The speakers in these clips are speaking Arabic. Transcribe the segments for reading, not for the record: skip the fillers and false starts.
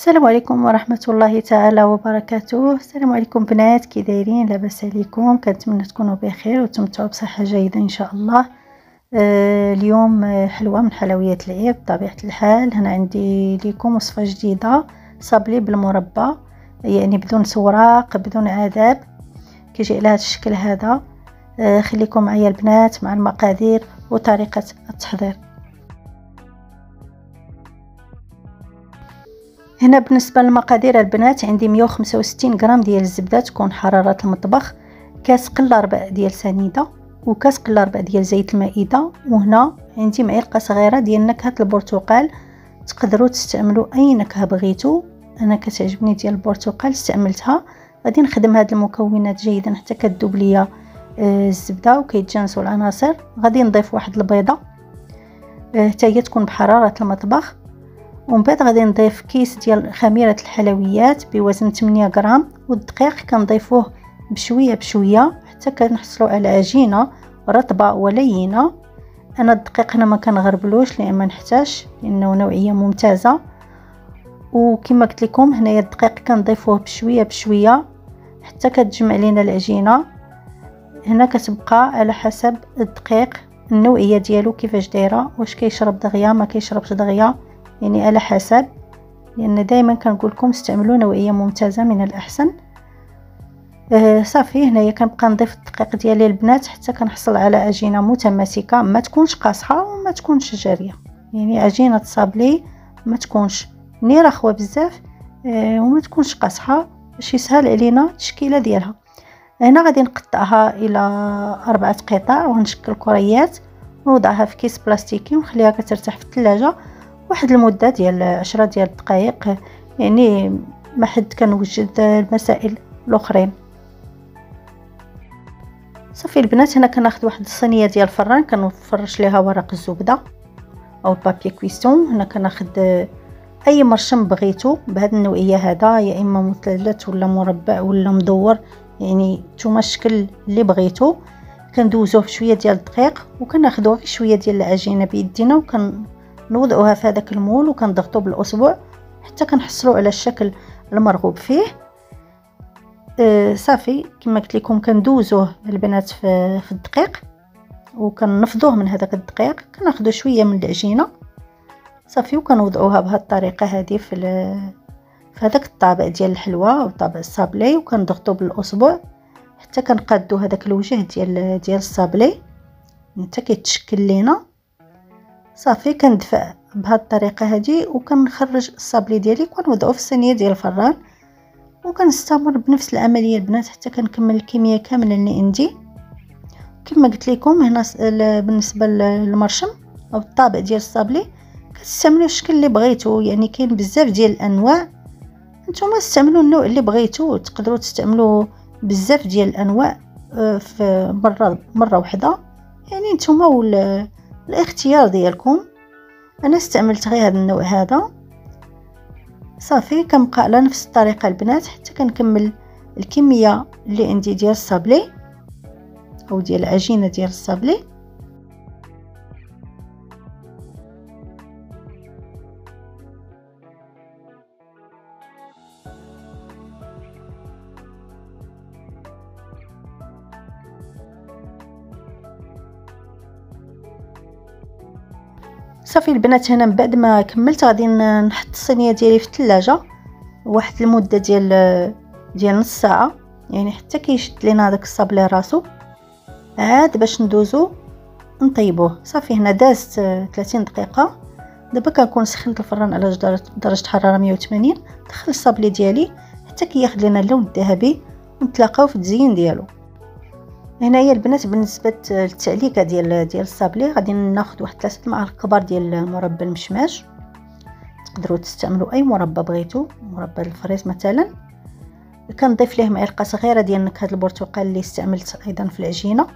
السلام عليكم ورحمة الله تعالى وبركاته. السلام عليكم بنات، كي دايرين؟ لاباس عليكم؟ كنتمنى تكونوا بخير وتمتعوا بصحة جيدة ان شاء الله. اليوم حلوة من حلويات العيد بطبيعة الحال. هنا عندي لكم وصفة جديدة، صابلي بالمربى، يعني بدون سوراق بدون عذاب، كيجي على هذا الشكل هذا. خليكم معايا البنات مع المقادير وطريقة التحضير. هنا بالنسبه للمقادير البنات عندي 165 غرام ديال الزبده تكون حراره المطبخ، كاس قله ربع ديال سنيده، وكاس قله ربع ديال زيت المائده، وهنا عندي معلقه صغيره ديال نكهه البرتقال. تقدروا تستعملوا اي نكهه بغيتو، انا كتعجبني ديال البرتقال استعملتها. غادي نخدم هاد المكونات جيدا حتى كتذوب ليا الزبده وكيتجانسوا العناصر. غادي نضيف واحد البيضه حتى هي تكون بحراره المطبخ، ومن بعد غادي نضيف كيس ديال خميره الحلويات بوزن 8 غرام، والدقيق كنضيفوه بشويه بشويه حتى كنحصلوا على عجينه رطبه ولينه. انا الدقيق هنا ما كنغربلوش لان ما نحتاج، لانه نوعيه ممتازه. وكما قلت لكم هنايا الدقيق كنضيفوه بشويه بشويه حتى كتجمع لينا العجينه. هنا كتبقى على حسب الدقيق النوعيه ديالو كيفاش دايره، واش كيشرب دغيا ما كيشربش دغيا، يعني على حسب، لان دائما كنقول لكم استعملوا نوعيه ممتازه من الاحسن. صافي هنايا كنبقى نضيف الدقيق ديالي البنات حتى كنحصل على عجينه متماسكه، ما تكونش قاصحه وما تكونش جاريه، يعني عجينه صابلي ما تكونش ني رخوه بزاف وما تكونش قاصحه باش يسهل علينا التشكيله ديالها. هنا غادي نقطعها الى 4 قطع ونشكل كريات ونوضعها في كيس بلاستيكي ونخليها كترتاح في الثلاجه واحد المده ديال 10 ديال الدقائق، يعني ما حد كنوجد المسائل الاخرين. صافي البنات هنا كناخذ واحد الصينيه ديال الفران كنفرش ليها ورق الزبده او البابي كويسون. هنا كناخذ اي مرشم بغيتو بهذه النوعيه هذا، يا اما مثلث ولا مربع ولا مدور، يعني نتوما الشكل اللي بغيتو. كندوزوه بشويه ديال الدقيق وكناخذوه في شويه ديال العجينه بيدينا نوضعوها في هذاك المول وكنضغطوا بالاصبع حتى كنحصلوا على الشكل المرغوب فيه. صافي كما قلت لكم كندوزوه البنات في الدقيق وكنفضوه من هذاك الدقيق، كناخذوا شويه من العجينه صافي وكنوضعوها بهذه الطريقه هذه في هذاك الطابق ديال الحلوى او طابق الصابلي، وكنضغطوا بالاصبع حتى كنقادوا هذاك الوجه ديال الصابلي حتى كيتشكل لينا. صافي كندفع بهذه الطريقه هذه وكنخرج الصابلي ديالي وكنوضعه في الصينيه ديال الفران، وكنستمر بنفس العمليه البنات حتى كنكمل الكميه كامله اللي عندي. كما قلت لكم هنا بالنسبه للمرشم او الطابق ديال الصابلي كتستعملوا الشكل اللي بغيتو، يعني كاين بزاف ديال الانواع، نتوما استعملوا النوع اللي بغيتو. تقدروا تستعملوا بزاف ديال الانواع في مره واحده، يعني نتوما الاختيار ديالكم. انا استعملت غير هذا النوع هذا. صافي كنبقى على نفس الطريقه البنات حتى كنكمل الكميه اللي عندي ديال الصابلي او ديال العجينه ديال الصابلي. صافي البنات هنا من بعد ما كملت غادي نحط الصينيه ديالي في الثلاجه واحد المده ديال نص ساعه، يعني حتى كيشد لينا داك الصابلي راسو عاد باش ندوزو نطيبوه. صافي هنا دازت 30 دقيقه. دابا كنكون سخنت الفران على درجه حراره 180. دخل الصابلي ديالي حتى كياخذ لنا اللون الذهبي ونتلاقاو في التزيين ديالو. هنايا البنات بالنسبه للتعليقه ديال الصابلي غادي ناخذ واحد 3 معالق كبار ديال مربى المشماش. تقدروا تستعملوا اي مربى بغيتو، مربى الفريز مثلا. كنضيف ليه معلقه صغيره ديال نكهه البرتقال اللي استعملت ايضا في العجينه.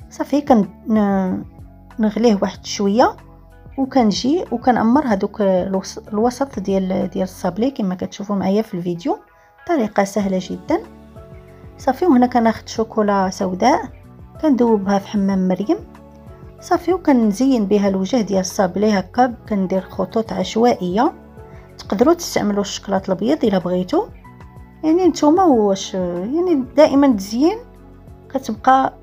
صافي نغليه واحد شويه وكنجي وكنعمر هذوك الوسط ديال الصابلي كما كتشوفوا معايا في الفيديو. طريقه سهله جدا. صافي وهنا كناخذ شوكولا سوداء كندوبها في حمام مريم. صافي وكنزين بها الوجه ديال الصابلي هكا، كندير خطوط عشوائيه تقدروا تستعملوا الشوكولاط الابيض الا بغيتوا. يعني نتوما واش يعني دائما التزيين كتبقى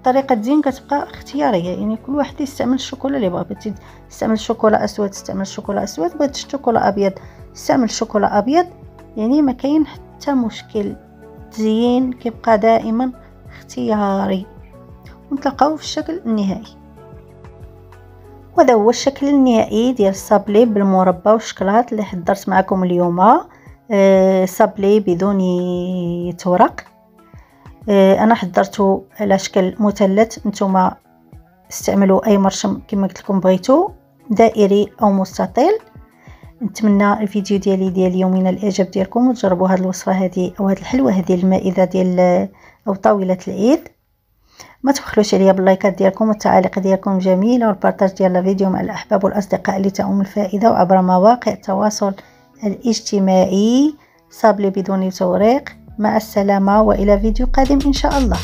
طريقه التزيين كتبقى اختياريه، يعني كل واحد يستعمل الشوكولا اللي بغا. بغيتي تستعمل شوكولا اسود استعمل شوكولا اسود، بغيتي شوكولا ابيض استعمل شوكولا ابيض، يعني ما كاين حتى مشكل. التزيين كيبقى دائما اختياري. ونتلاقاو في الشكل النهائي. وهذا هو الشكل النهائي ديال الصابلي بالمربى والشكلاط اللي حضرت معكم اليوم. صابلي بدون تورق. انا حضرته على شكل مثلث، نتوما استعملوا اي مرشم كما قلت لكم بغيتو، دائري او مستطيل. نتمنى الفيديو ديال اليوم ينال الاعجاب ديالكم، وتجربوا هذه الوصفه هذه او هذه الحلوه هذه المائده ديال او طاوله العيد. ما تبخلوش عليا باللايكات ديالكم والتعاليق ديالكم جميله، والبارطاج ديال الفيديو مع الاحباب والاصدقاء اللي تعم الفائده، وعبر مواقع التواصل الاجتماعي. صابلي بدون توريق. مع السلامه والى فيديو قادم ان شاء الله.